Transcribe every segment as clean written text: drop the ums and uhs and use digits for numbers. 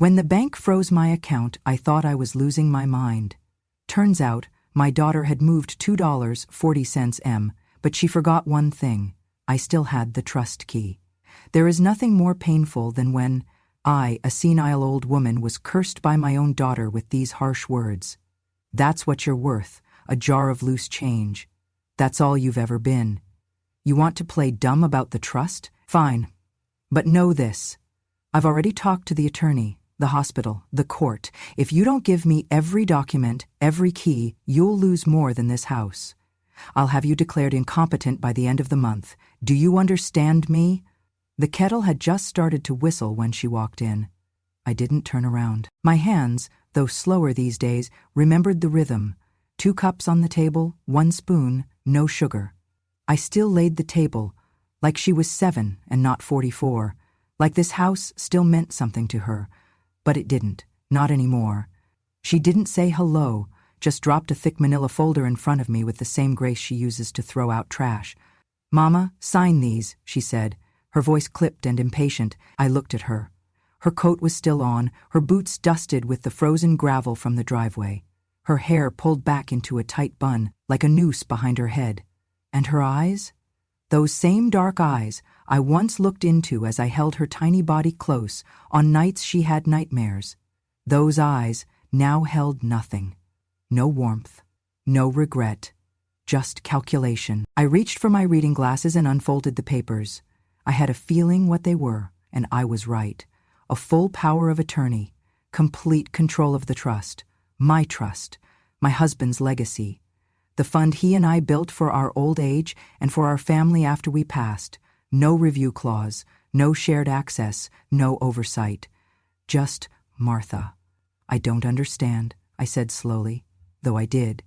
When the bank froze my account, I thought I was losing my mind. Turns out, my daughter had moved $2.40, but she forgot one thing. I still had the trust key. There is nothing more painful than when I, a senile old woman, was cursed by my own daughter with these harsh words. That's what you're worth, a jar of loose change. That's all you've ever been. You want to play dumb about the trust? Fine. But know this. I've already talked to the attorney, the hospital, the court. If you don't give me every document, every key, you'll lose more than this house. I'll have you declared incompetent by the end of the month. Do you understand me? The kettle had just started to whistle when she walked in. I didn't turn around. My hands, though slower these days, remembered the rhythm. 2 cups on the table, 1 spoon, no sugar. I still laid the table, like she was 7 and not 44, like this house still meant something to her. But it didn't, not anymore. She didn't say hello, just dropped a thick manila folder in front of me with the same grace she uses to throw out trash. "Mama, sign these," she said, her voice clipped and impatient. I looked at her. Her coat was still on, her boots dusted with the frozen gravel from the driveway. Her hair pulled back into a tight bun, like a noose behind her head. And her eyes? Those same dark eyes I once looked into as I held her tiny body close on nights she had nightmares. Those eyes now held nothing. No warmth, no regret, just calculation. I reached for my reading glasses and unfolded the papers. I had a feeling what they were, and I was right. A full power of attorney, complete control of the trust, my husband's legacy, the fund he and I built for our old age and for our family after we passed. No review clause, no shared access, no oversight. Just Martha. "I don't understand," I said slowly, though I did.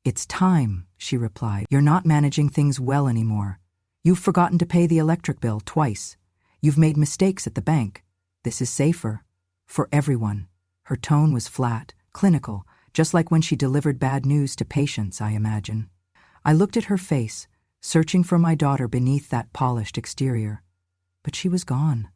"It's time," she replied. "You're not managing things well anymore. You've forgotten to pay the electric bill twice. You've made mistakes at the bank. This is safer. For everyone." Her tone was flat, clinical, just like when she delivered bad news to patients, I imagine. I looked at her face, searching for my daughter beneath that polished exterior. But she was gone,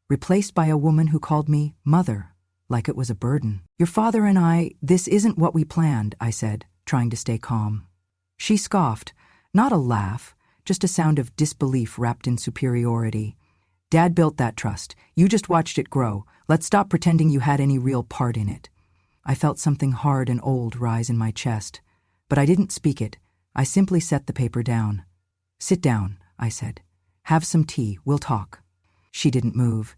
replaced by a woman who called me mother, like it was a burden. "Your father and I, this isn't what we planned," I said, trying to stay calm. She scoffed, not a laugh, just a sound of disbelief wrapped in superiority. "Dad built that trust. You just watched it grow. Let's stop pretending you had any real part in it." I felt something hard and old rise in my chest, but I didn't speak it. I simply set the paper down. "Sit down," I said. "Have some tea, we'll talk." She didn't move.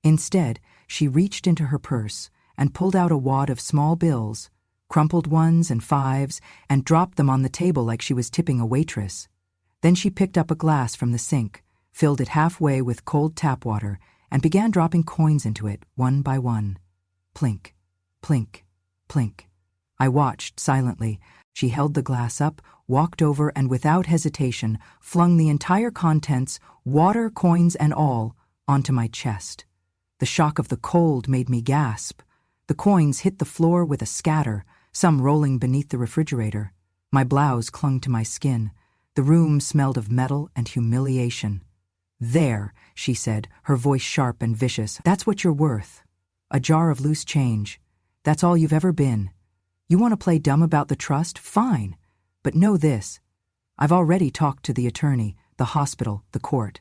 Instead, she reached into her purse and pulled out a wad of small bills, crumpled ones and fives, and dropped them on the table like she was tipping a waitress. Then she picked up a glass from the sink, filled it halfway with cold tap water, and began dropping coins into it, one by one. Plink, plink, plink. I watched silently. She held the glass up, walked over, and without hesitation flung the entire contents, water, coins, and all, onto my chest. The shock of the cold made me gasp. The coins hit the floor with a scatter, some rolling beneath the refrigerator. My blouse clung to my skin. The room smelled of metal and humiliation. "There," she said, her voice sharp and vicious. "That's what you're worth. A jar of loose change. That's all you've ever been. You want to play dumb about the trust? Fine. But know this. I've already talked to the attorney, the hospital, the court.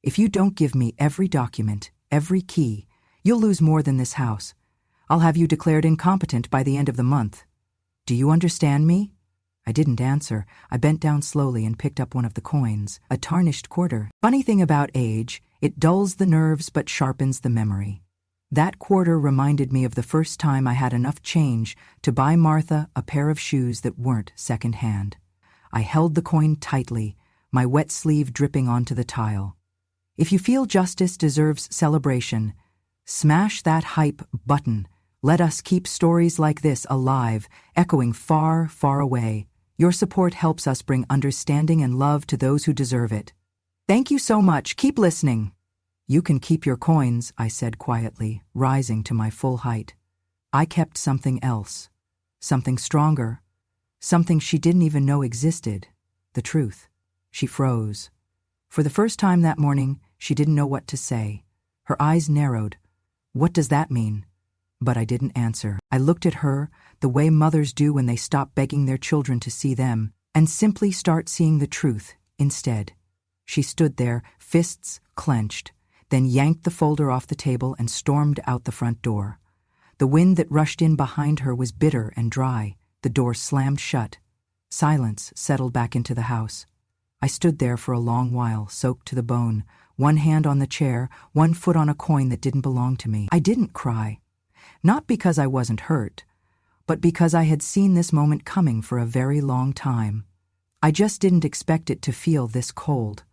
If you don't give me every document, every key, you'll lose more than this house. I'll have you declared incompetent by the end of the month. Do you understand me?" I didn't answer. I bent down slowly and picked up one of the coins, a tarnished quarter. Funny thing about age, it dulls the nerves but sharpens the memory. That quarter reminded me of the first time I had enough change to buy Martha a pair of shoes that weren't second-hand. I held the coin tightly, my wet sleeve dripping onto the tile. If you feel justice deserves celebration, smash that hype button. Let us keep stories like this alive, echoing far, far away. Your support helps us bring understanding and love to those who deserve it. Thank you so much. Keep listening. "You can keep your coins," I said quietly, rising to my full height. I kept something else, something stronger, something she didn't even know existed, the truth. She froze. For the first time that morning, she didn't know what to say. Her eyes narrowed. "What does that mean?" But I didn't answer. I looked at her, the way mothers do when they stop begging their children to see them, and simply start seeing the truth instead. She stood there, fists clenched, then yanked the folder off the table and stormed out the front door. The wind that rushed in behind her was bitter and dry. The door slammed shut. Silence settled back into the house. I stood there for a long while, soaked to the bone, one hand on the chair, one foot on a coin that didn't belong to me. I didn't cry. Not because I wasn't hurt, but because I had seen this moment coming for a very long time. I just didn't expect it to feel this cold.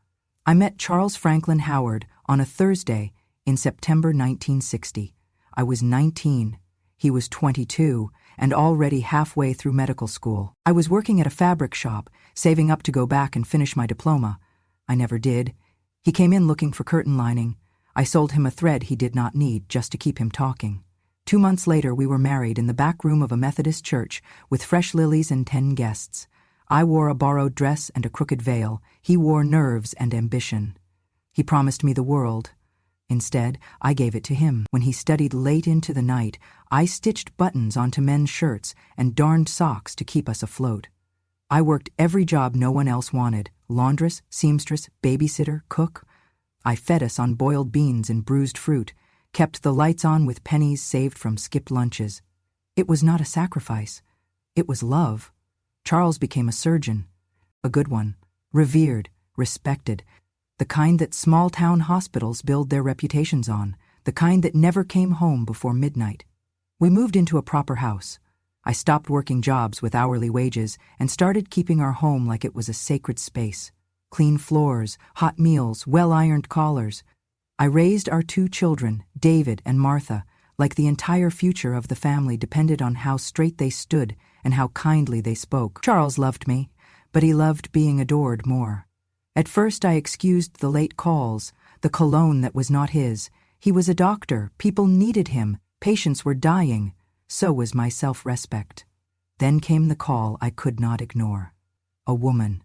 I met Charles Franklin Howard on a Thursday in September 1960. I was 19. He was 22 and already halfway through medical school. I was working at a fabric shop, saving up to go back and finish my diploma. I never did. He came in looking for curtain lining. I sold him a thread he did not need just to keep him talking. 2 months later, we were married in the back room of a Methodist church with fresh lilies and 10 guests. I wore a borrowed dress and a crooked veil. He wore nerves and ambition. He promised me the world. Instead, I gave it to him. When he studied late into the night, I stitched buttons onto men's shirts and darned socks to keep us afloat. I worked every job no one else wanted: laundress, seamstress, babysitter, cook. I fed us on boiled beans and bruised fruit, kept the lights on with pennies saved from skipped lunches. It was not a sacrifice. It was love. Charles became a surgeon. A good one. Revered, respected. The kind that small-town hospitals build their reputations on. The kind that never came home before midnight. We moved into a proper house. I stopped working jobs with hourly wages and started keeping our home like it was a sacred space. Clean floors, hot meals, well-ironed collars. I raised our 2 children, David and Martha, like the entire future of the family depended on how straight they stood and how kindly they spoke. Charles loved me, but he loved being adored more. At first I excused the late calls, the cologne that was not his. He was a doctor, people needed him, patients were dying. So was my self-respect. Then came the call I could not ignore. A woman.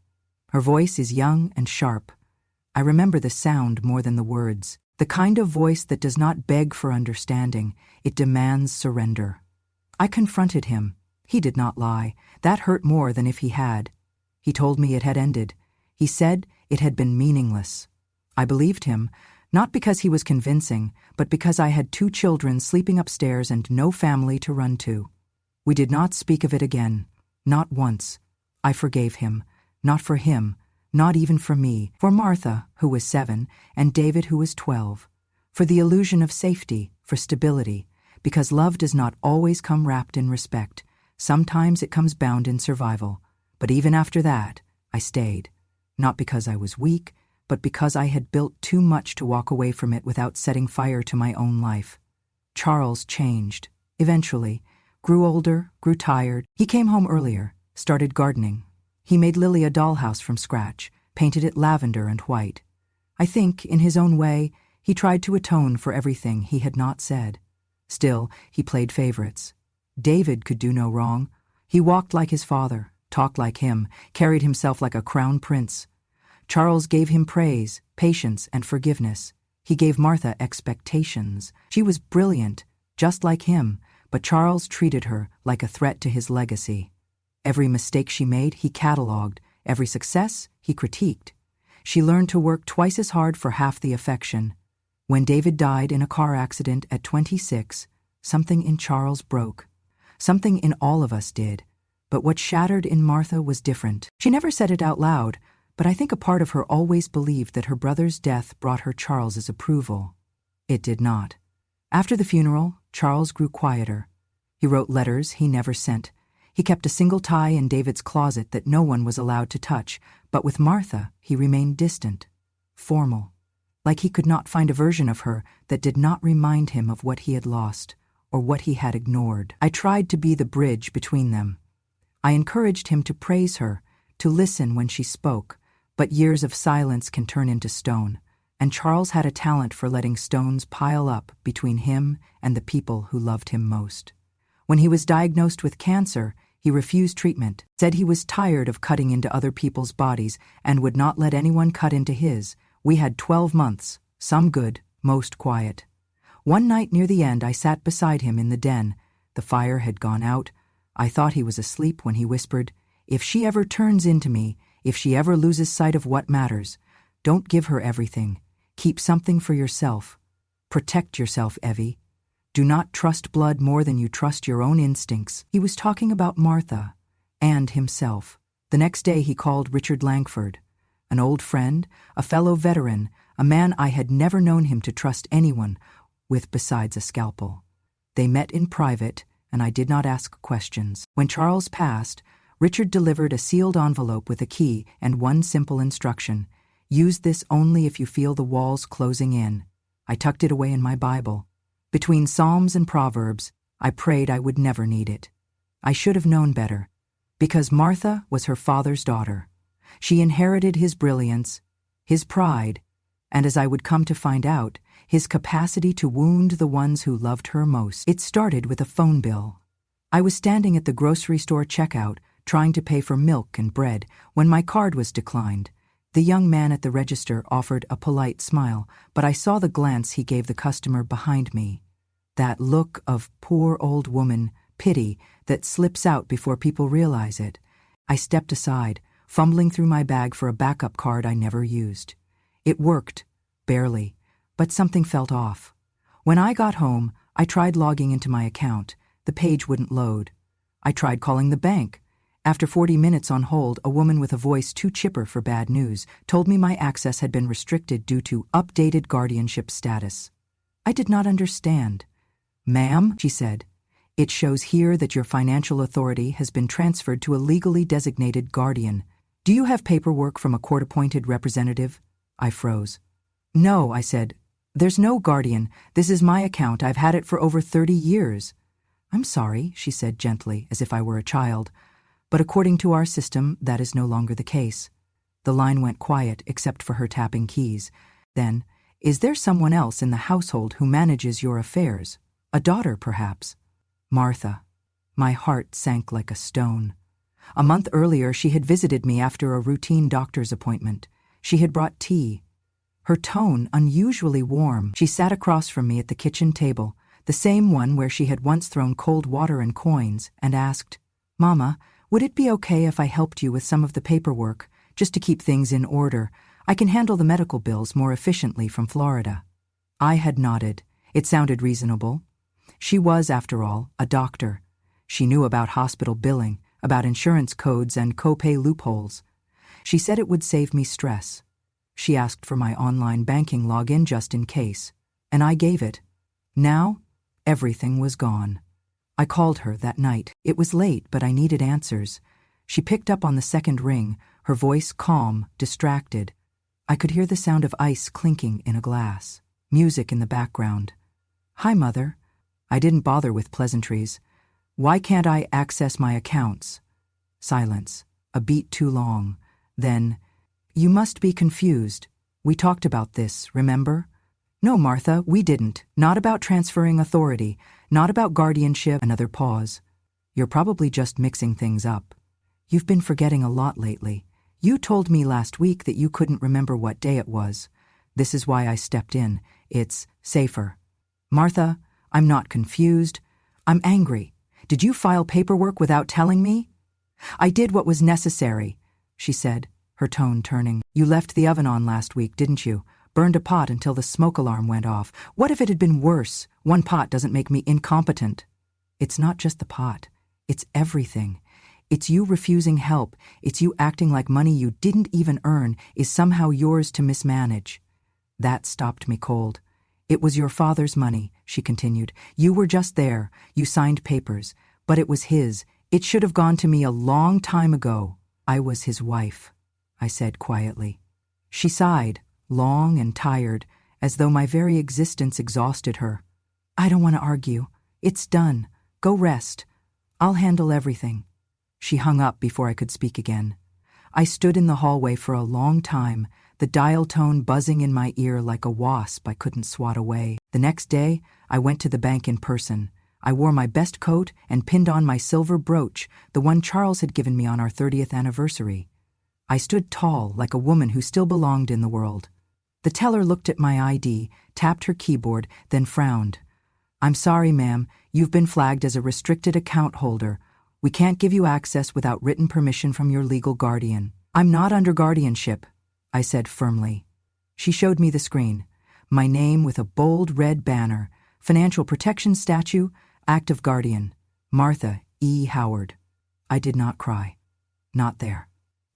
Her voice is young and sharp. I remember the sound more than the words. The kind of voice that does not beg for understanding, it demands surrender. I confronted him. He did not lie. That hurt more than if he had. He told me it had ended. He said it had been meaningless. I believed him, not because he was convincing, but because I had 2 children sleeping upstairs and no family to run to. We did not speak of it again. Not once. I forgave him. Not for him. Not even for me. For Martha, who was 7, and David, who was 12. For the illusion of safety, for stability. Because love does not always come wrapped in respect. Sometimes it comes bound in survival. But even after that, I stayed. Not because I was weak, but because I had built too much to walk away from it without setting fire to my own life. Charles changed. Eventually. Grew older, grew tired. He came home earlier, started gardening. He made Lily a dollhouse from scratch, painted it lavender and white. I think, in his own way, he tried to atone for everything he had not said. Still, he played favorites. David could do no wrong. He walked like his father, talked like him, carried himself like a crown prince. Charles gave him praise, patience, and forgiveness. He gave Martha expectations. She was brilliant, just like him, but Charles treated her like a threat to his legacy. Every mistake she made, he catalogued. Every success, he critiqued. She learned to work twice as hard for half the affection. When David died in a car accident at 26, something in Charles broke. Something in all of us did. But what shattered in Martha was different. She never said it out loud, but I think a part of her always believed that her brother's death brought her Charles's approval. It did not. After the funeral, Charles grew quieter. He wrote letters he never sent. He kept a single tie in David's closet that no one was allowed to touch, but with Martha he remained distant, formal, like he could not find a version of her that did not remind him of what he had lost or what he had ignored. I tried to be the bridge between them. I encouraged him to praise her, to listen when she spoke, but years of silence can turn into stone, and Charles had a talent for letting stones pile up between him and the people who loved him most. When he was diagnosed with cancer, he refused treatment, said he was tired of cutting into other people's bodies and would not let anyone cut into his. We had 12 months, some good, most quiet. One night near the end, I sat beside him in the den. The fire had gone out. I thought he was asleep when he whispered, "If she ever turns into me, if she ever loses sight of what matters, don't give her everything. Keep something for yourself. Protect yourself, Evie. Do not trust blood more than you trust your own instincts." He was talking about Martha and himself. The next day he called Richard Langford, an old friend, a fellow veteran, a man I had never known him to trust anyone with besides a scalpel. They met in private, and I did not ask questions. When Charles passed, Richard delivered a sealed envelope with a key and one simple instruction: use this only if you feel the walls closing in. I tucked it away in my Bible. Between Psalms and Proverbs, I prayed I would never need it. I should have known better, because Martha was her father's daughter. She inherited his brilliance, his pride, and as I would come to find out, his capacity to wound the ones who loved her most. It started with a phone bill. I was standing at the grocery store checkout, trying to pay for milk and bread, when my card was declined. The young man at the register offered a polite smile, but I saw the glance he gave the customer behind me. That look of poor old woman pity that slips out before people realize it. I stepped aside, fumbling through my bag for a backup card I never used. It worked, barely, but something felt off. When I got home, I tried logging into my account. The page wouldn't load. I tried calling the bank. After 40 minutes on hold, a woman with a voice too chipper for bad news told me my access had been restricted due to updated guardianship status. I did not understand. "Ma'am," she said, "it shows here that your financial authority has been transferred to a legally designated guardian. Do you have paperwork from a court-appointed representative?" I froze. "No," I said. "There's no guardian. This is my account. I've had it for over 30 years. "I'm sorry," she said gently, as if I were a child. "But according to our system, that is no longer the case." The line went quiet except for her tapping keys. Then, "Is there someone else in the household who manages your affairs? A daughter, perhaps?" Martha. My heart sank like a stone. A month earlier, she had visited me after a routine doctor's appointment. She had brought tea. Her tone unusually warm. She sat across from me at the kitchen table, the same one where she had once thrown cold water and coins, and asked, "Mama, would it be okay if I helped you with some of the paperwork, just to keep things in order? I can handle the medical bills more efficiently from Florida." I had nodded. It sounded reasonable. She was, after all, a doctor. She knew about hospital billing, about insurance codes and copay loopholes. She said it would save me stress. She asked for my online banking login just in case, and I gave it. Now, everything was gone. I called her that night. It was late, but I needed answers. She picked up on the second ring, her voice calm, distracted. I could hear the sound of ice clinking in a glass, music in the background. "Hi, Mother." I didn't bother with pleasantries. "Why can't I access my accounts?" Silence, a beat too long. Then, "You must be confused. We talked about this, remember?" "No, Martha, we didn't. Not about transferring authority, not about guardianship." Another pause. "You're probably just mixing things up. You've been forgetting a lot lately. You told me last week that you couldn't remember what day it was. This is why I stepped in. It's safer." "Martha, I'm not confused. I'm angry. Did you file paperwork without telling me?" "I did what was necessary," she said, her tone turning. "You left the oven on last week, didn't you? Burned a pot until the smoke alarm went off. What if it had been worse? One pot doesn't make me incompetent." "It's not just the pot. It's everything. It's you refusing help. It's you acting like money you didn't even earn is somehow yours to mismanage." That stopped me cold. "It was your father's money," she continued. "You were just there. You signed papers. But it was his. It should have gone to me a long time ago. I was his wife," I said quietly. She sighed, long and tired, as though my very existence exhausted her. "I don't want to argue. It's done. Go rest. I'll handle everything." She hung up before I could speak again. I stood in the hallway for a long time, the dial tone buzzing in my ear like a wasp I couldn't swat away. The next day, I went to the bank in person. I wore my best coat and pinned on my silver brooch, the one Charles had given me on our 30th anniversary. I stood tall, like a woman who still belonged in the world. The teller looked at my ID, tapped her keyboard, then frowned. "I'm sorry, ma'am, you've been flagged as a restricted account holder. We can't give you access without written permission from your legal guardian." "I'm not under guardianship," I said firmly. She showed me the screen. My name with a bold red banner, Financial Protection Statue, Active Guardian, Martha E. Howard. I did not cry. Not there.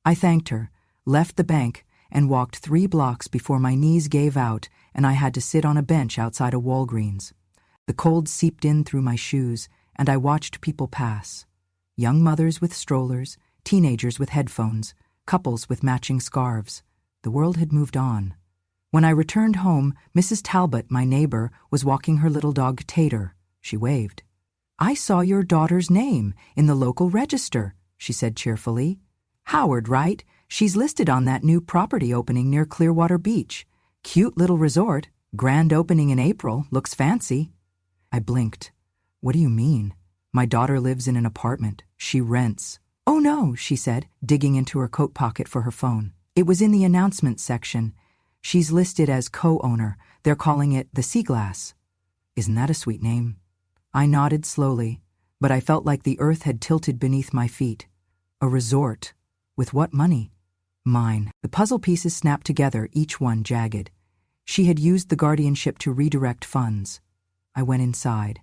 I thanked her, left the bank, and walked 3 blocks before my knees gave out and I had to sit on a bench outside a Walgreens. The cold seeped in through my shoes, and I watched people pass. Young mothers with strollers, teenagers with headphones, couples with matching scarves. The world had moved on. When I returned home, Mrs. Talbot, my neighbor, was walking her little dog Tater. She waved. "I saw your daughter's name in the local register," she said cheerfully. "Howard, right? She's listed on that new property opening near Clearwater Beach. Cute little resort. Grand opening in April. Looks fancy." I blinked. "What do you mean? My daughter lives in an apartment. She rents." "Oh no," she said, digging into her coat pocket for her phone. "It was in the announcements section. She's listed as co-owner. They're calling it the Sea Glass." "Isn't that a sweet name?" I nodded slowly, but I felt like the earth had tilted beneath my feet. A resort. With what money? Mine. The puzzle pieces snapped together, each one jagged. She had used the guardianship to redirect funds. I went inside.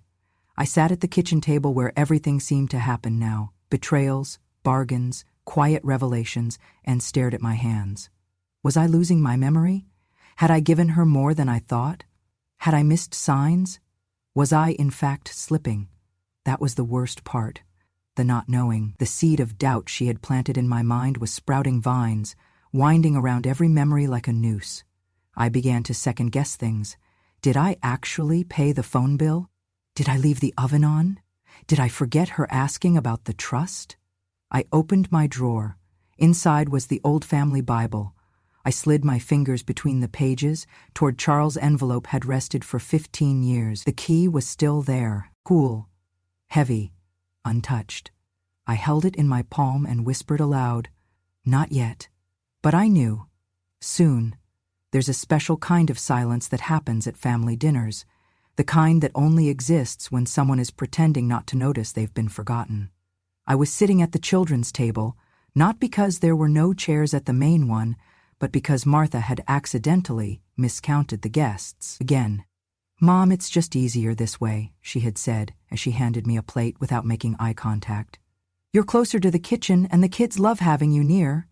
I sat at the kitchen table where everything seemed to happen now. Betrayals, bargains, quiet revelations, and stared at my hands. Was I losing my memory? Had I given her more than I thought? Had I missed signs? Was I, in fact, slipping? That was the worst part. The not knowing. The seed of doubt she had planted in my mind was sprouting vines, winding around every memory like a noose. I began to second-guess things. Did I actually pay the phone bill? Did I leave the oven on? Did I forget her asking about the trust? I opened my drawer. Inside was the old family Bible. I slid my fingers between the pages toward Charles' envelope had rested for 15 years. The key was still there, cool, heavy, untouched. I held it in my palm and whispered aloud, "Not yet." But I knew. Soon. There's a special kind of silence that happens at family dinners, the kind that only exists when someone is pretending not to notice they've been forgotten. I was sitting at the children's table, not because there were no chairs at the main one, but because Martha had accidentally miscounted the guests again. "Mom, it's just easier this way," she had said as she handed me a plate without making eye contact. "You're closer to the kitchen and the kids love having you near."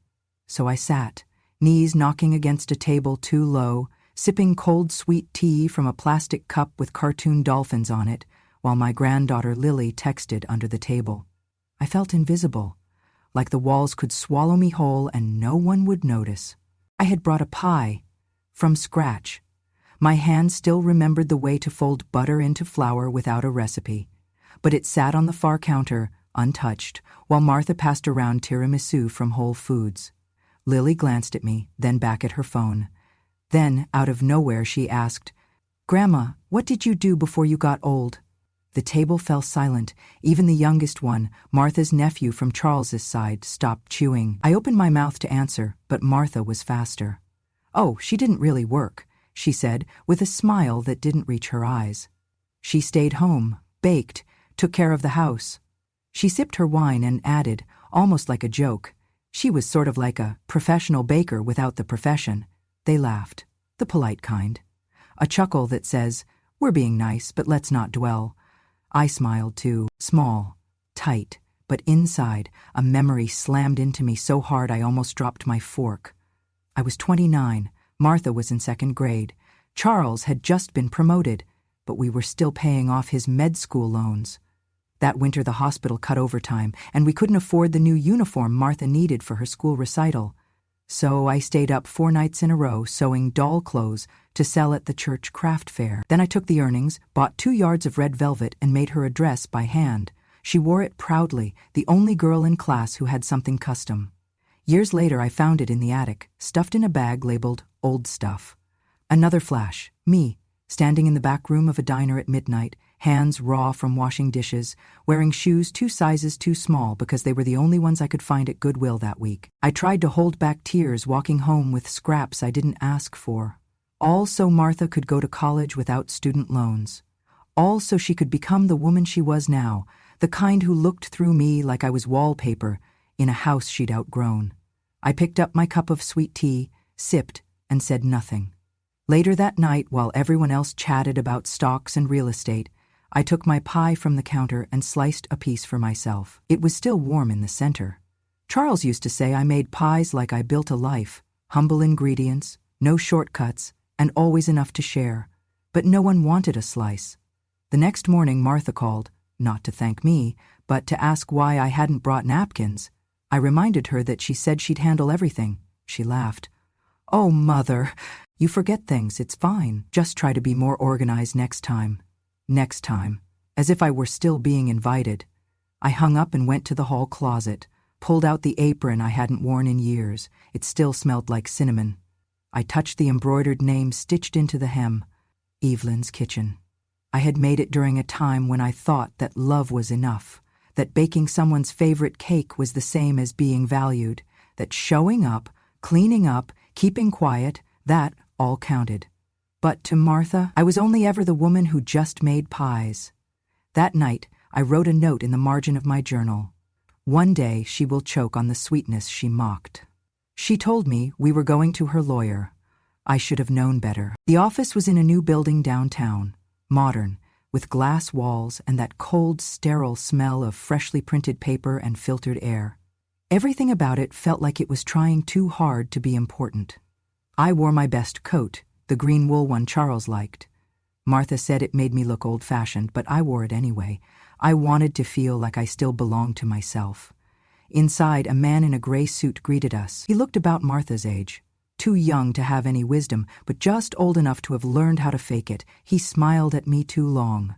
So I sat, knees knocking against a table too low, sipping cold sweet tea from a plastic cup with cartoon dolphins on it, while my granddaughter Lily texted under the table. I felt invisible, like the walls could swallow me whole and no one would notice. I had brought a pie, from scratch. My hand still remembered the way to fold butter into flour without a recipe, but it sat on the far counter, untouched, while Martha passed around tiramisu from Whole Foods. Lily glanced at me, then back at her phone. Then, out of nowhere, she asked, "Grandma, what did you do before you got old?" The table fell silent. Even the youngest one, Martha's nephew from Charles's side, stopped chewing. I opened my mouth to answer, but Martha was faster. "Oh, she didn't really work," she said, with a smile that didn't reach her eyes. "She stayed home, baked, took care of the house." She sipped her wine and added, almost like a joke, "She was sort of like a professional baker without the profession." They laughed, the polite kind. A chuckle that says, "We're being nice, but let's not dwell." I smiled too, small, tight, but inside, a memory slammed into me so hard I almost dropped my fork. I was 29, Martha was in 2nd grade. Charles had just been promoted, but we were still paying off his med school loans. That winter the hospital cut overtime, and we couldn't afford the new uniform Martha needed for her school recital. So I stayed up 4 nights in a row sewing doll clothes to sell at the church craft fair. Then I took the earnings, bought 2 yards of red velvet, and made her a dress by hand. She wore it proudly, the only girl in class who had something custom. Years later I found it in the attic, stuffed in a bag labeled Old Stuff. Another flash, me, standing in the back room of a diner at midnight, hands raw from washing dishes, wearing shoes 2 sizes too small because they were the only ones I could find at Goodwill that week. I tried to hold back tears walking home with scraps I didn't ask for. All so Martha could go to college without student loans. All so she could become the woman she was now, the kind who looked through me like I was wallpaper in a house she'd outgrown. I picked up my cup of sweet tea, sipped, and said nothing. Later that night, while everyone else chatted about stocks and real estate, I took my pie from the counter and sliced a piece for myself. It was still warm in the center. Charles used to say I made pies like I built a life, humble ingredients, no shortcuts, and always enough to share. But no one wanted a slice. The next morning Martha called, not to thank me, but to ask why I hadn't brought napkins. I reminded her that she said she'd handle everything. She laughed. "Oh, Mother, you forget things, it's fine. Just try to be more organized next time." Next time, as if I were still being invited. I hung up and went to the hall closet, pulled out the apron I hadn't worn in years. It still smelled like cinnamon. I touched the embroidered name stitched into the hem, Evelyn's Kitchen. I had made it during a time when I thought that love was enough, that baking someone's favorite cake was the same as being valued, that showing up, cleaning up, keeping quiet, that all counted. But to Martha, I was only ever the woman who just made pies. That night, I wrote a note in the margin of my journal. One day she will choke on the sweetness she mocked. She told me we were going to her lawyer. I should have known better. The office was in a new building downtown, modern, with glass walls and that cold, sterile smell of freshly printed paper and filtered air. Everything about it felt like it was trying too hard to be important. I wore my best coat, the green wool one Charles liked. Martha said it made me look old-fashioned, but I wore it anyway. I wanted to feel like I still belonged to myself. Inside, a man in a gray suit greeted us. He looked about Martha's age. Too young to have any wisdom, but just old enough to have learned how to fake it. He smiled at me too long.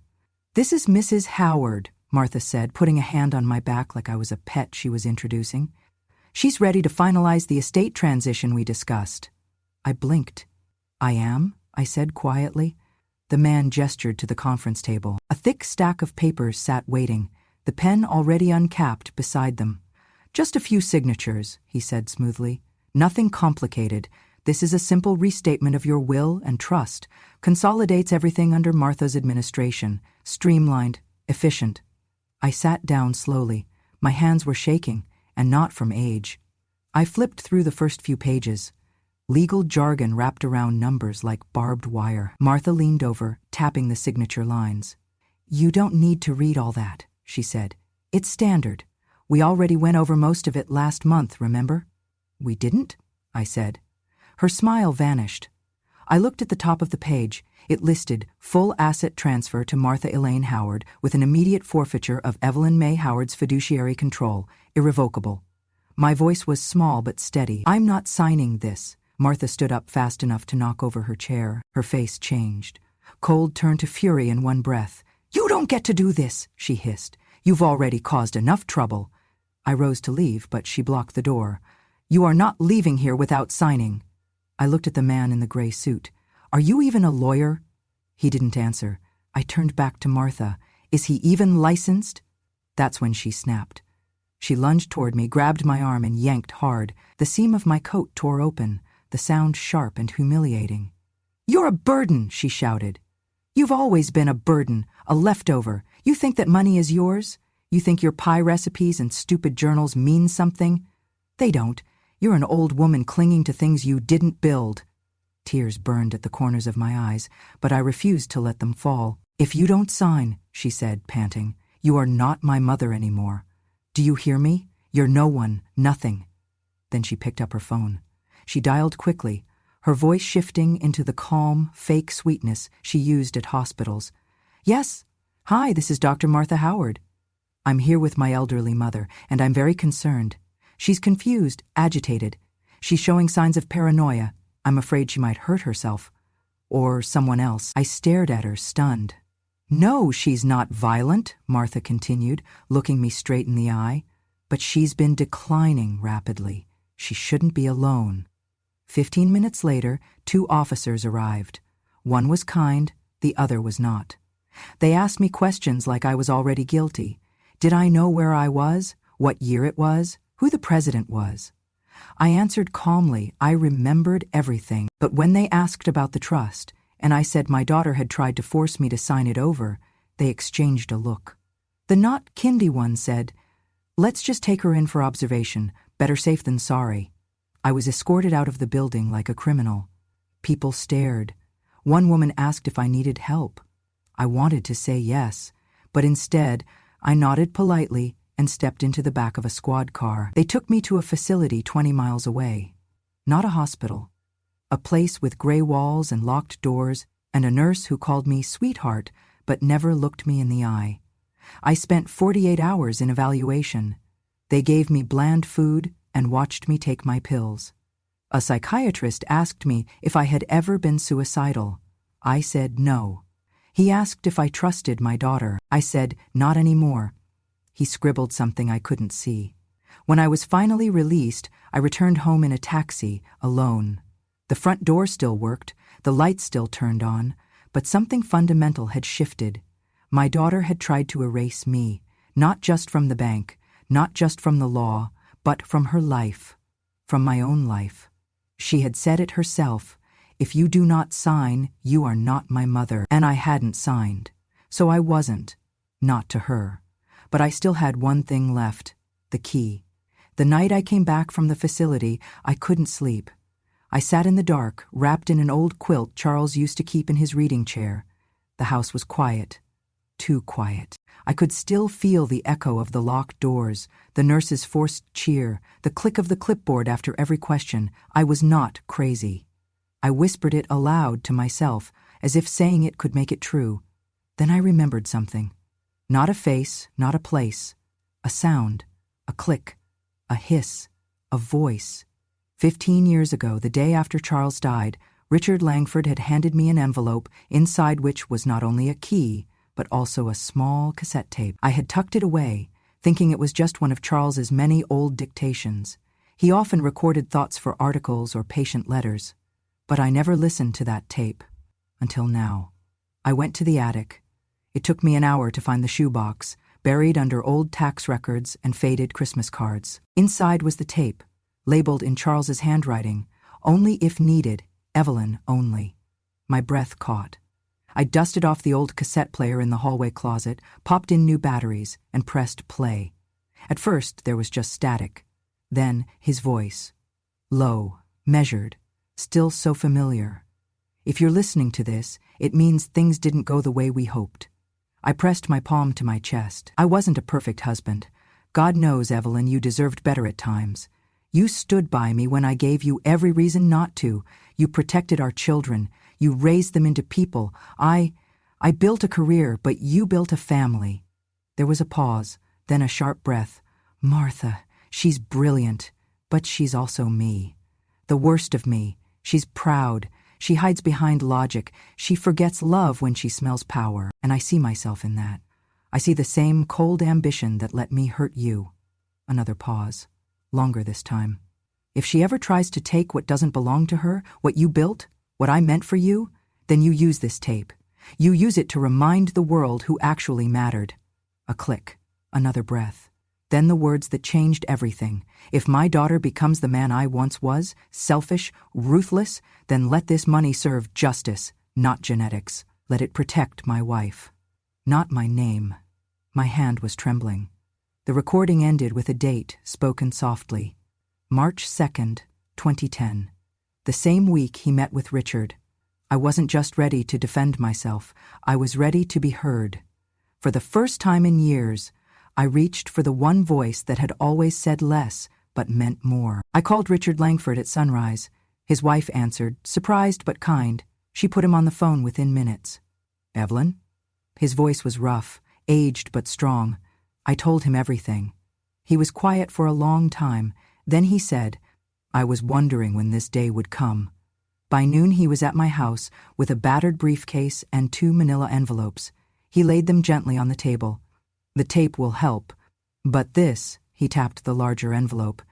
"This is Mrs. Howard," Martha said, putting a hand on my back like I was a pet she was introducing. "She's ready to finalize the estate transition we discussed." I blinked. "I am?" I said quietly. The man gestured to the conference table. A thick stack of papers sat waiting, the pen already uncapped beside them. "Just a few signatures," he said smoothly. "Nothing complicated. This is a simple restatement of your will and trust. Consolidates everything under Martha's administration. Streamlined, efficient." I sat down slowly. My hands were shaking, and not from age. I flipped through the first few pages. Legal jargon wrapped around numbers like barbed wire. Martha leaned over, tapping the signature lines. "You don't need to read all that," she said. "It's standard. We already went over most of it last month, remember?" "We didn't?" I said. Her smile vanished. I looked at the top of the page. It listed full asset transfer to Martha Elaine Howard with an immediate forfeiture of Evelyn May Howard's fiduciary control, irrevocable. My voice was small but steady. "I'm not signing this." Martha stood up fast enough to knock over her chair. Her face changed. Cold turned to fury in one breath. "You don't get to do this," she hissed. "You've already caused enough trouble." I rose to leave, but she blocked the door. "You are not leaving here without signing." I looked at the man in the gray suit. "Are you even a lawyer?" He didn't answer. I turned back to Martha. "Is he even licensed?" That's when she snapped. She lunged toward me, grabbed my arm, and yanked hard. The seam of my coat tore open, the sound sharp and humiliating. "You're a burden," she shouted. "You've always been a burden, a leftover. You think that money is yours? You think your pie recipes and stupid journals mean something? They don't. You're an old woman clinging to things you didn't build." Tears burned at the corners of my eyes, but I refused to let them fall. "If you don't sign," she said, panting, "you are not my mother anymore. Do you hear me? You're no one, nothing." Then she picked up her phone. She dialed quickly, her voice shifting into the calm, fake sweetness she used at hospitals. "Yes. Hi, this is Dr. Martha Howard. I'm here with my elderly mother, and I'm very concerned. She's confused, agitated. She's showing signs of paranoia. I'm afraid she might hurt herself. Or someone else." I stared at her, stunned. "No, she's not violent," Martha continued, looking me straight in the eye. "But she's been declining rapidly. She shouldn't be alone." 15 minutes later, 2 officers arrived. One was kind, the other was not. They asked me questions like I was already guilty. Did I know where I was, what year it was, who the president was? I answered calmly. I remembered everything. But when they asked about the trust, and I said my daughter had tried to force me to sign it over, they exchanged a look. The not kindy one said, "Let's just take her in for observation. Better safe than sorry." I was escorted out of the building like a criminal. People stared. One woman asked if I needed help. I wanted to say yes, but instead, I nodded politely and stepped into the back of a squad car. They took me to a facility 20 miles away. Not a hospital. A place with gray walls and locked doors, and a nurse who called me sweetheart but never looked me in the eye. I spent 48 hours in evaluation. They gave me bland food and watched me take my pills. A psychiatrist asked me if I had ever been suicidal. I said no. He asked if I trusted my daughter. I said, not anymore. He scribbled something I couldn't see. When I was finally released, I returned home in a taxi, alone. The front door still worked, the lights still turned on, but something fundamental had shifted. My daughter had tried to erase me, not just from the bank, not just from the law, but from her life, from my own life. She had said it herself, "If you do not sign, you are not my mother." And I hadn't signed, so I wasn't, not to her. But I still had one thing left, the key. The night I came back from the facility, I couldn't sleep. I sat in the dark, wrapped in an old quilt Charles used to keep in his reading chair. The house was quiet. Too quiet. I could still feel the echo of the locked doors, the nurse's forced cheer, the click of the clipboard after every question. I was not crazy. I whispered it aloud to myself, as if saying it could make it true. Then I remembered something. Not a face, not a place. A sound, a click, a hiss, a voice. 15 years ago, the day after Charles died, Richard Langford had handed me an envelope, inside which was not only a key, but also a small cassette tape. I had tucked it away, thinking it was just one of Charles's many old dictations. He often recorded thoughts for articles or patient letters. But I never listened to that tape. Until now. I went to the attic. It took me an hour to find the shoebox, buried under old tax records and faded Christmas cards. Inside was the tape, labeled in Charles's handwriting, "Only if needed, Evelyn only." My breath caught. I dusted off the old cassette player in the hallway closet, popped in new batteries, and pressed play. At first, there was just static. Then, his voice. Low, measured, still so familiar. "If you're listening to this, it means things didn't go the way we hoped." I pressed my palm to my chest. I wasn't a perfect husband. God knows, Evelyn, you deserved better at times. You stood by me when I gave you every reason not to. You protected our children. You raised them into people. I built a career, but you built a family. There was a pause, then a sharp breath. Martha, she's brilliant, but she's also me. The worst of me. She's proud. She hides behind logic. She forgets love when she smells power. And I see myself in that. I see the same cold ambition that let me hurt you. Another pause. Longer this time. If she ever tries to take what doesn't belong to her, what you built, what I meant for you, then you use this tape. You use it to remind the world who actually mattered. A click. Another breath. Then the words that changed everything. If my daughter becomes the man I once was, selfish, ruthless, then let this money serve justice, not genetics. Let it protect my wife. Not my name. My hand was trembling. The recording ended with a date, spoken softly. March 2nd, 2010. The same week he met with Richard. I wasn't just ready to defend myself. I was ready to be heard. For the first time in years, I reached for the one voice that had always said less, but meant more. I called Richard Langford at sunrise. His wife answered, surprised but kind. She put him on the phone within minutes. "Evelyn?" His voice was rough, aged but strong. I told him everything. He was quiet for a long time. Then he said, "I was wondering when this day would come." By noon he was at my house with a battered briefcase and 2 manila envelopes. He laid them gently on the table. "The tape will help, but this," he tapped the larger envelope,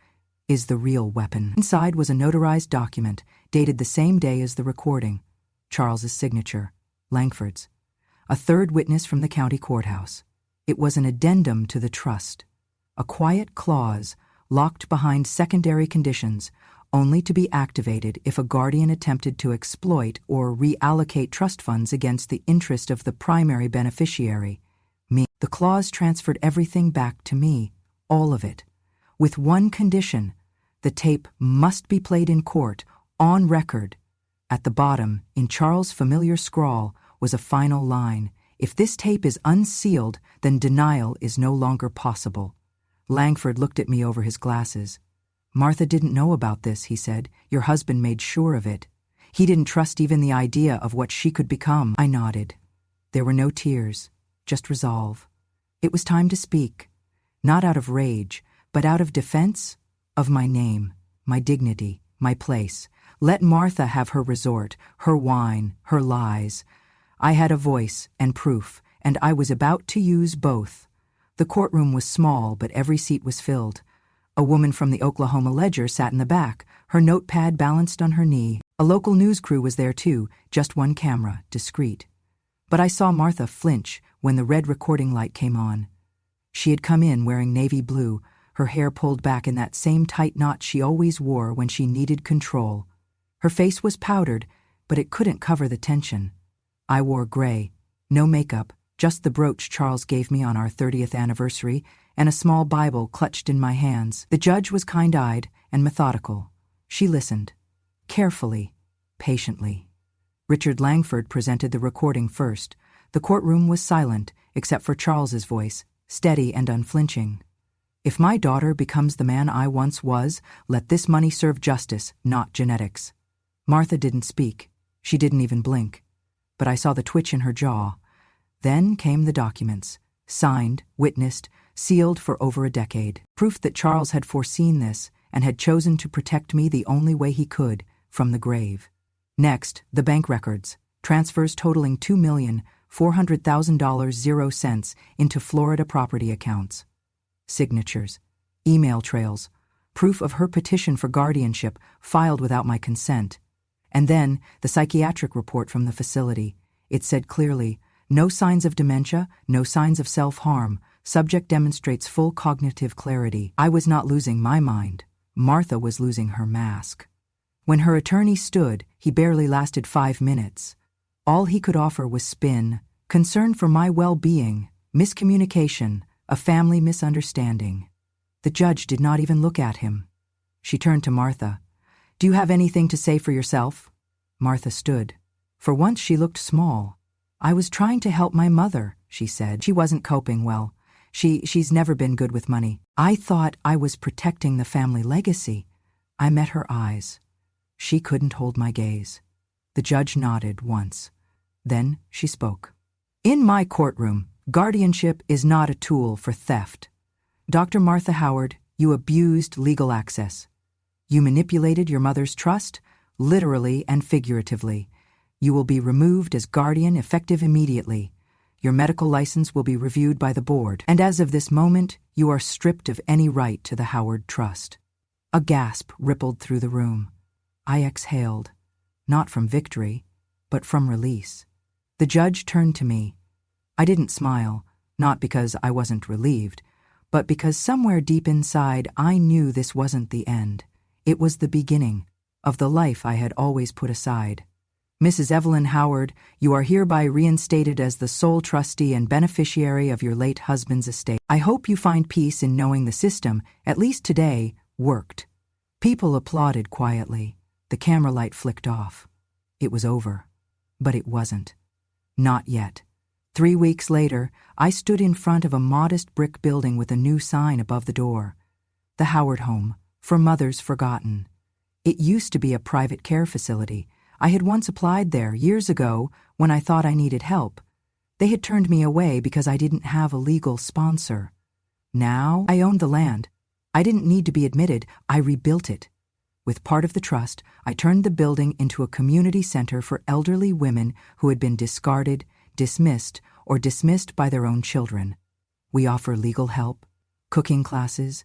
"is the real weapon." Inside was a notarized document, dated the same day as the recording. Charles's signature, Langford's. A third witness from the county courthouse. It was an addendum to the trust. A quiet clause, locked behind secondary conditions, only to be activated if a guardian attempted to exploit or reallocate trust funds against the interest of the primary beneficiary, me. The clause transferred everything back to me, all of it, with one condition: the tape must be played in court, on record. At the bottom, in Charles' familiar scrawl, was a final line: if this tape is unsealed, then denial is no longer possible. Langford looked at me over his glasses. "Martha didn't know about this," he said. "Your husband made sure of it. He didn't trust even the idea of what she could become." I nodded. There were no tears, just resolve. It was time to speak, not out of rage, but out of defense of my name, my dignity, my place. Let Martha have her resort, her wine, her lies. I had a voice and proof, and I was about to use both. The courtroom was small, but every seat was filled. A woman from the Oklahoma Ledger sat in the back, her notepad balanced on her knee. A local news crew was there too, just one camera, discreet. But I saw Martha flinch when the red recording light came on. She had come in wearing navy blue, her hair pulled back in that same tight knot she always wore when she needed control. Her face was powdered, but it couldn't cover the tension. I wore gray, no makeup, just the brooch Charles gave me on our 30th anniversary, and a small Bible clutched in my hands. The judge was kind-eyed and methodical. She listened, carefully, patiently. Richard Langford presented the recording first. The courtroom was silent, except for Charles's voice, steady and unflinching. "If my daughter becomes the man I once was, let this money serve justice, not genetics." Martha didn't speak. She didn't even blink. But I saw the twitch in her jaw. Then came the documents, signed, witnessed, sealed for over a decade. Proof that Charles had foreseen this and had chosen to protect me the only way he could, from the grave. Next, the bank records, transfers totaling $2,400,000 into Florida property accounts. Signatures, email trails, proof of her petition for guardianship filed without my consent. And then the psychiatric report from the facility. It said clearly, no signs of dementia, no signs of self-harm. Subject demonstrates full cognitive clarity. I was not losing my mind. Martha was losing her mask. When her attorney stood, he barely lasted 5 minutes. All he could offer was spin, concern for my well-being, miscommunication, a family misunderstanding. The judge did not even look at him. She turned to Martha. "Do you have anything to say for yourself?" Martha stood. For once she looked small. "I was trying to help my mother," she said. "She wasn't coping well. She's never been good with money. I thought I was protecting the family legacy." I met her eyes. She couldn't hold my gaze. The judge nodded once. Then she spoke. "In my courtroom, guardianship is not a tool for theft. Dr. Martha Howard, you abused legal access. You manipulated your mother's trust, literally and figuratively. You will be removed as guardian effective immediately. Your medical license will be reviewed by the board, and as of this moment, you are stripped of any right to the Howard Trust." A gasp rippled through the room. I exhaled, not from victory, but from release. The judge turned to me. I didn't smile, not because I wasn't relieved, but because somewhere deep inside I knew this wasn't the end. It was the beginning of the life I had always put aside. "Mrs. Evelyn Howard, you are hereby reinstated as the sole trustee and beneficiary of your late husband's estate. I hope you find peace in knowing the system, at least today, worked." People applauded quietly. The camera light flicked off. It was over. But it wasn't. Not yet. 3 weeks later, I stood in front of a modest brick building with a new sign above the door. The Howard Home, for Mothers Forgotten. It used to be a private care facility. I had once applied there years ago when I thought I needed help. They had turned me away because I didn't have a legal sponsor. Now I owned the land. I didn't need to be admitted. I rebuilt it. With part of the trust, I turned the building into a community center for elderly women who had been discarded, dismissed, or dismissed by their own children. We offer legal help, cooking classes,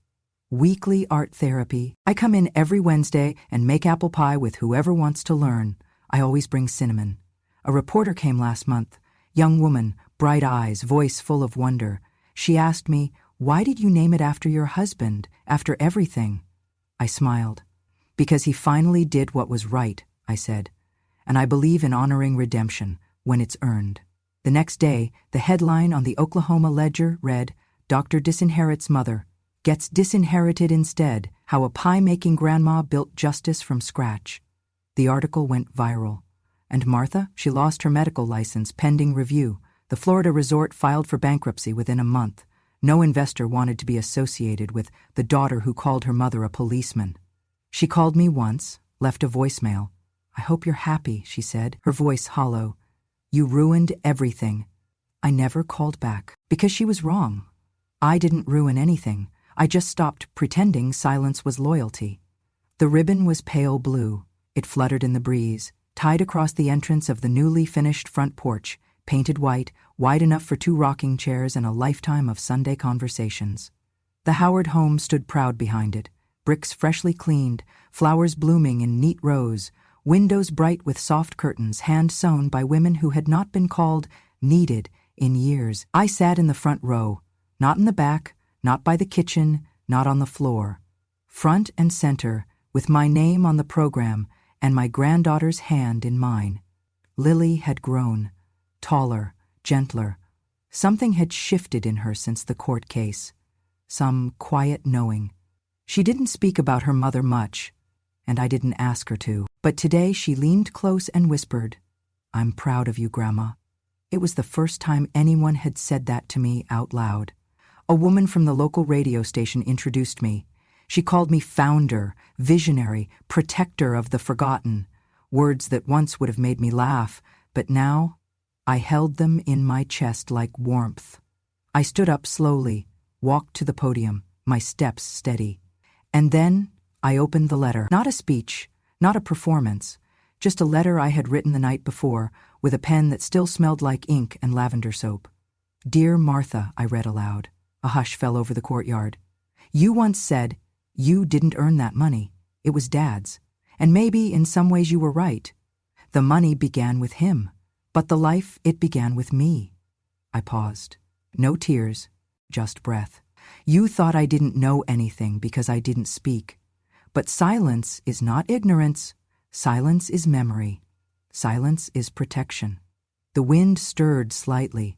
weekly art therapy. I come in every Wednesday and make apple pie with whoever wants to learn. I always bring cinnamon. A reporter came last month. Young woman, bright eyes, voice full of wonder. She asked me, "Why did you name it after your husband, after everything?" I smiled. "Because he finally did what was right," I said. "And I believe in honoring redemption when it's earned." The next day, the headline on the Oklahoma Ledger read, "Dr. Disinherit's mother gets disinherited instead, how a pie-making grandma built justice from scratch." The article went viral. And Martha, she lost her medical license pending review. The Florida resort filed for bankruptcy within a month. No investor wanted to be associated with the daughter who called her mother a policeman. She called me once, left a voicemail. "I hope you're happy," she said, her voice hollow. "You ruined everything." I never called back, because she was wrong. I didn't ruin anything. I just stopped pretending silence was loyalty. The ribbon was pale blue. It fluttered in the breeze, tied across the entrance of the newly finished front porch, painted white, wide enough for 2 rocking chairs and a lifetime of Sunday conversations. The Howard home stood proud behind it, bricks freshly cleaned, flowers blooming in neat rows, windows bright with soft curtains hand-sewn by women who had not been called needed in years. I sat in the front row, not in the back, not by the kitchen, not on the floor. Front and center, with my name on the program and my granddaughter's hand in mine. Lily had grown, taller, gentler. Something had shifted in her since the court case. Some quiet knowing. She didn't speak about her mother much, and I didn't ask her to. But today she leaned close and whispered, "I'm proud of you, Grandma." It was the first time anyone had said that to me out loud. A woman from the local radio station introduced me. She called me founder, visionary, protector of the forgotten, words that once would have made me laugh, but now I held them in my chest like warmth. I stood up slowly, walked to the podium, my steps steady. And then I opened the letter. Not a speech, not a performance, just a letter I had written the night before with a pen that still smelled like ink and lavender soap. "Dear Martha," I read aloud. A hush fell over the courtyard. "You once said you didn't earn that money. It was Dad's. And maybe in some ways you were right. The money began with him, but the life, it began with me." I paused. No tears, just breath. "You thought I didn't know anything because I didn't speak. But silence is not ignorance. Silence is memory. Silence is protection." The wind stirred slightly.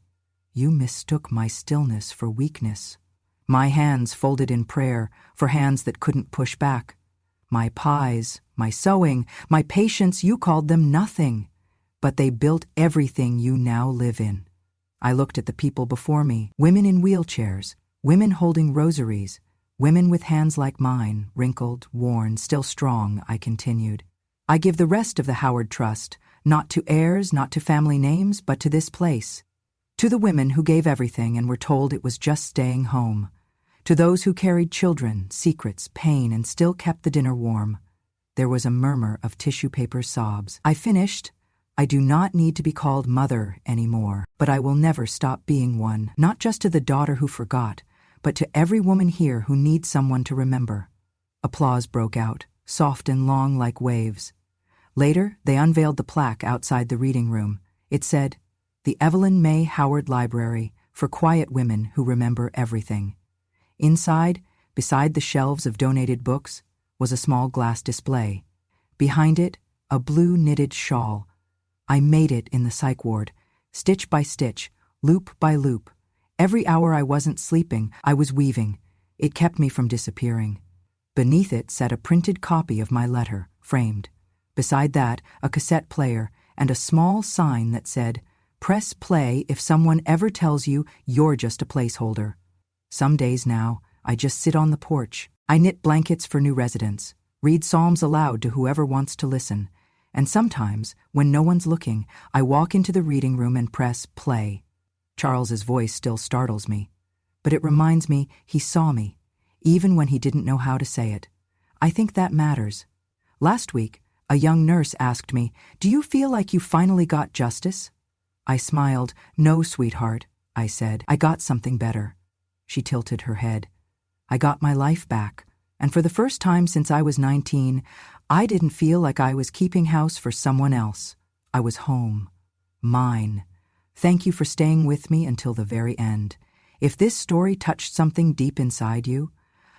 "You mistook my stillness for weakness." My hands folded in prayer for hands that couldn't push back. My pies, my sewing, my patience, you called them nothing. But they built everything you now live in. I looked at the people before me, women in wheelchairs, women holding rosaries, women with hands like mine, wrinkled, worn, still strong, I continued. "I give the rest of the Howard Trust, not to heirs, not to family names, but to this place. To the women who gave everything and were told it was just staying home. To those who carried children, secrets, pain, and still kept the dinner warm." There was a murmur of tissue paper sobs. I finished. "I do not need to be called mother anymore, but I will never stop being one, not just to the daughter who forgot, but to every woman here who needs someone to remember." Applause broke out, soft and long like waves. Later, they unveiled the plaque outside the reading room. It said, "The Evelyn May Howard Library for quiet women who remember everything." Inside, beside the shelves of donated books, was a small glass display. Behind it, a blue knitted shawl. I made it in the psych ward, stitch by stitch, loop by loop. Every hour I wasn't sleeping, I was weaving. It kept me from disappearing. Beneath it sat a printed copy of my letter, framed. Beside that, a cassette player and a small sign that said, "Press play if someone ever tells you you're just a placeholder." Some days now, I just sit on the porch. I knit blankets for new residents, read psalms aloud to whoever wants to listen, and sometimes, when no one's looking, I walk into the reading room and press play. Charles's voice still startles me, but it reminds me he saw me, even when he didn't know how to say it. I think that matters. Last week, a young nurse asked me, "Do you feel like you finally got justice?" I smiled. "No, sweetheart," I said. "I got something better." She tilted her head. "I got my life back, and for the first time since I was 19, I didn't feel like I was keeping house for someone else. I was home. Mine. Thank you for staying with me until the very end. If this story touched something deep inside you,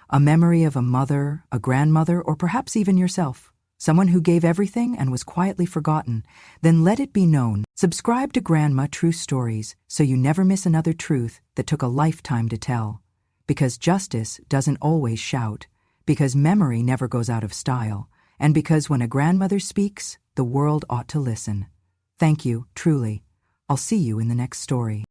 a memory of a mother, a grandmother, or perhaps even yourself, someone who gave everything and was quietly forgotten, then let it be known. Subscribe to Grandma True Stories so you never miss another truth that took a lifetime to tell. Because justice doesn't always shout, because memory never goes out of style, and because when a grandmother speaks, the world ought to listen. Thank you, truly. I'll see you in the next story.